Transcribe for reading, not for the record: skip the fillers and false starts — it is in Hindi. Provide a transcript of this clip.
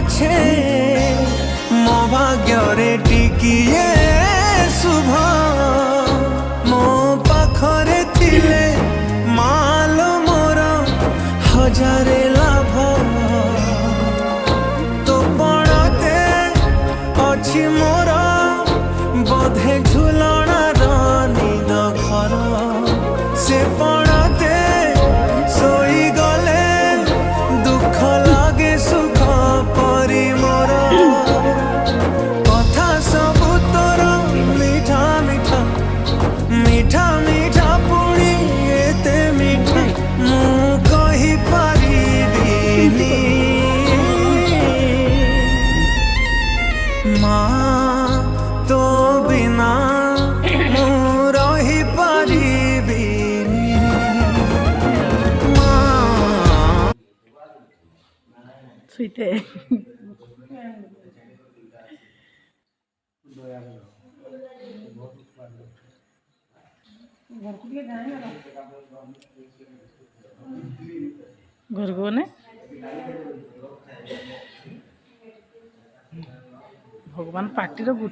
पछे मो भाग्य टिकिए शुभ मो पाखरे थिले माल मोर हजारे लाभ तो पड़ते अच्छी मोर बोधे झुलणार निद घर से पड़ते सोई गले दुख लागे सुख परी मोर कथा सबु तोर मीठा मीठा मीठा मीठा पुणी एते मीठा मु कहि पारिबिनी माँ तो बिना मु रही पारिबिनी माँ सुईते घर को ने भगवान पार्टी गुट